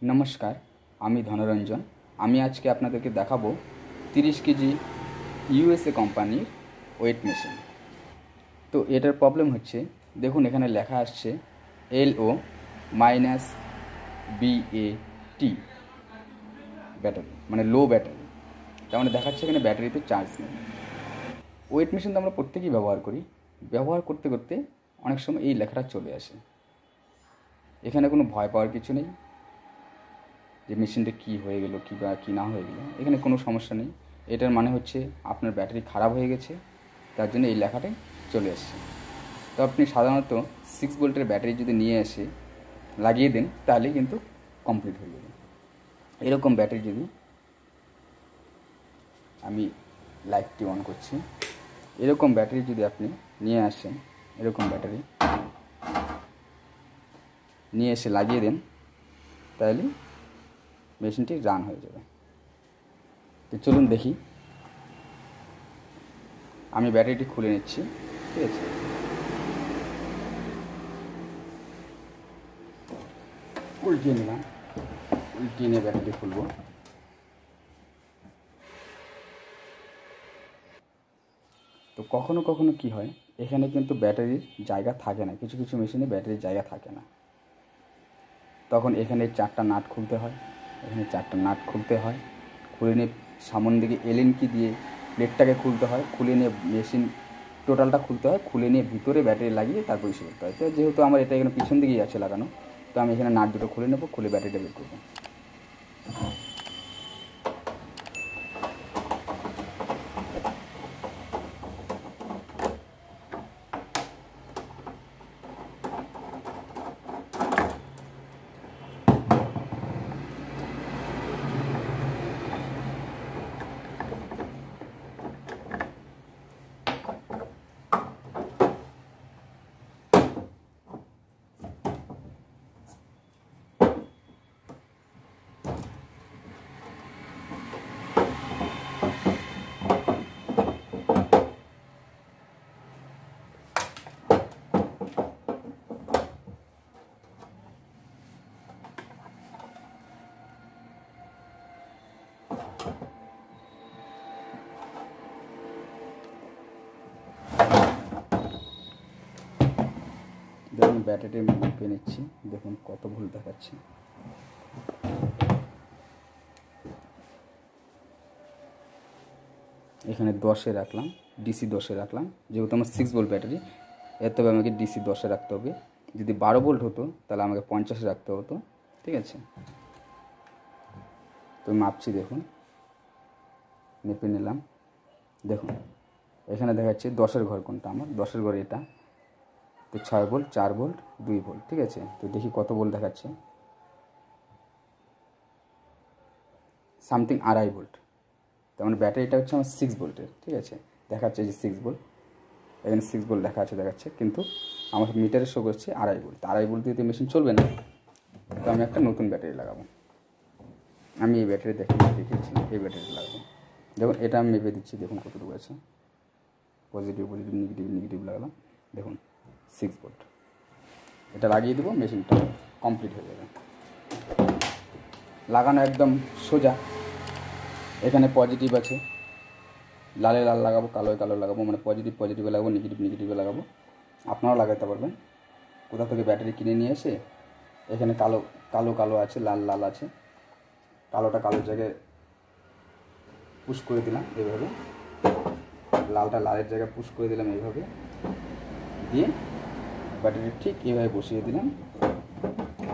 नमस्कार आमी धनरञ आमी आज के आपनादेरके देखाबो 30 केजी यूएसए कोम्पानिर वेट मेशिन। तो एटार प्रॉब्लेम होच्छे देखुन एखाने लेखा आसछे LO -BAT बैटारि माने लो बैटारि तार माने देखाच्छे एखाने बैटारिते चार्ज नेই। वेट मेशिन तो आमरा प्रत्येकेই व्यवहार करी, व्यवहार करते करते अनेक समय এই লেখাটা চলে আসে। এখানে কোনো ভয় পাওয়ার কিছু নেই যে মেশিনটা কী হয়ে গেল কী বা কী না হয়ে গেল, এখানে কোনো সমস্যা নেই। এটার মানে হচ্ছে আপনার ব্যাটারি খারাপ হয়ে গেছে, তার জন্য এই লেখাটাই চলে আসছে। তো আপনি সাধারণত 6 ভোল্টের ব্যাটারি যদি নিয়ে এসে লাগিয়ে দেন তাহলে কিন্তু কমপ্লিট হয়ে যাবে। এরকম ব্যাটারি যদি আমি লাইটটি অন করছি, এরকম ব্যাটারি যদি আপনি নিয়ে আসেন, এরকম ব্যাটারি নিয়ে এসে লাগিয়ে দেন তাহলে মেশিনটি রান হয়ে যাবে। তো চলুন দেখি, আমি ব্যাটারিটি খুলে নিচ্ছি। ঠিক আছে, উল্টিয়ে নিলাম, উল্টিয়ে নিয়ে ব্যাটারিটি খুলব। তো কখনো কখনো কি হয়, এখানে কিন্তু ব্যাটারির জায়গা থাকে না, কিছু কিছু মেশিনে ব্যাটারির জায়গা থাকে না, তখন এখানে 4টা নাট খুলতে হয়, এখানে 4টা নাট খুলতে হয়, খুলে নিয়ে সামন দিকে Lilnk দিয়ে প্লেটটাকে খুলতে হয়, খুলে নিয়ে মেশিন টোটালটা খুলতে হয়, খুলে নিয়ে ভিতরে ব্যাটারি লাগিয়ে তারপর ইস্যু করতে হয়। তো যেহেতু আমার এটা এখানে পিছন দিকেই আছে লাগানো, তো আমি এখানে নাট দুটো খুলে নেব, খুলে ব্যাটারিটা বের করবো। দেখুন ব্যাটারি মেপে নিচ্ছি, দেখুন কত ভোল্ট দেখাচ্ছে। এখানে 10-এ রাখলাম, ডিসি 10-এ রাখলাম, যেহেতু আমার 6 ভোল্ট ব্যাটারি, এর তবে আমাকে ডিসি 10-এ রাখতে হবে। যদি 12 ভোল্ট হতো তাহলে আমাকে 50-এ রাখতে হতো। ঠিক আছে, তো মাপছি, দেখুন মেপে নিলাম। দেখুন এখানে দেখাচ্ছে 10-এর ঘর কোনটা, আমার 10-এর ঘর এটা, তো 6 ভোল্ট, 4 ভোল্ট, 2 ভোল্ট। ঠিক আছে, তো দেখি কত ভোল্ট দেখাচ্ছে, সামথিং 2.5 ভোল্ট। তার মানে ব্যাটারিটা হচ্ছে আমার 6 ভোল্টের। ঠিক আছে, দেখাচ্ছে যে 6 ভোল্ট, এখানে 6 ভোল্ট দেখাচ্ছে, কিন্তু আমার মিটারে শো করছে 2.5 ভোল্ট। 2.5 ভোল্ট দিয়ে মেশিন চলবে না, তো আমি একটা নতুন ব্যাটারি লাগাবো। আমি এই ব্যাটারি দেখিয়েছি, এই ব্যাটারি লাগাবো। দেখুন এটা আমি মেপে দিচ্ছি, দেখুন কতটুকু আছে, পজিটিভ পজিটিভ, নেগেটিভ নেগেটিভ লাগালাম, দেখুন 6 ভোল্ট। এটা লাগিয়ে দেবো, মেশিনটা কমপ্লিট হয়ে যাবে। লাগানো একদম সোজা। এখানে পজিটিভ আছে, লালে লাল লাগাবো, কালোয় কালো লাগাবো, মানে পজিটিভ পজিটিভে লাগাবো, নেগেটিভ নেগেটিভে লাগাবো। আপনারাও লাগাতে পারবেন, কোথা থেকে ব্যাটারি কিনে নিয়ে এসে। এখানে কালো কালো কালো আছে, লাল লাল আছে, কালোটা কালোর জায়গায় পুশ করে দিলাম এইভাবে, লালটা লালের জায়গায় পুশ করে দিলাম এইভাবে, দিয়ে ব্যাটারি ঠিক এইভাবে বসিয়ে দিলাম,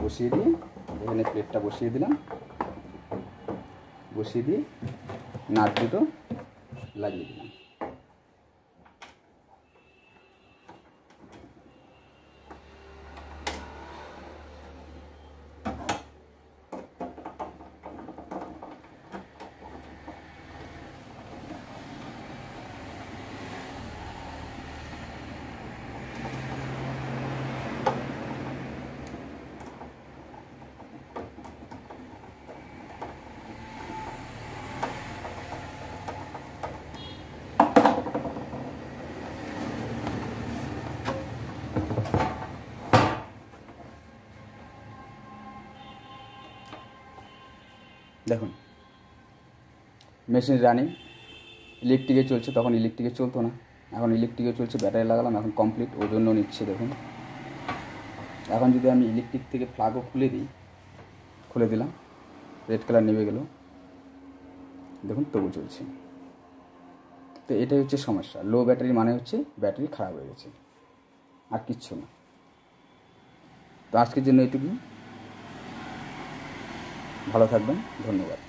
বসিয়ে দিয়ে এখানে প্লেটটা বসিয়ে দিলাম, বসিয়ে দিয়ে নাট দুটো লাগিয়ে দিলাম। দেখুন মেশিন রানিং, ইলেকট্রিকে চলছে, তখন ইলেকট্রিকে চলতো না, এখন ইলেকট্রিকে চলছে, ব্যাটারি লাগালাম, এখন কমপ্লিট, ওজন্য নিচ্ছে। দেখুন এখন যদি আমি ইলেকট্রিক থেকে প্লাগও খুলে দিলাম, রেড কালার নেমে গেল, দেখুন তবু চলছে। তো এটাই হচ্ছে সমস্যা, লো ব্যাটারি মানে হচ্ছে ব্যাটারি খারাপ হয়ে গেছে, আর কিচ্ছু না। তো আজকের জন্য এটুকুই, ভালো থাকবেন, ধন্যবাদ।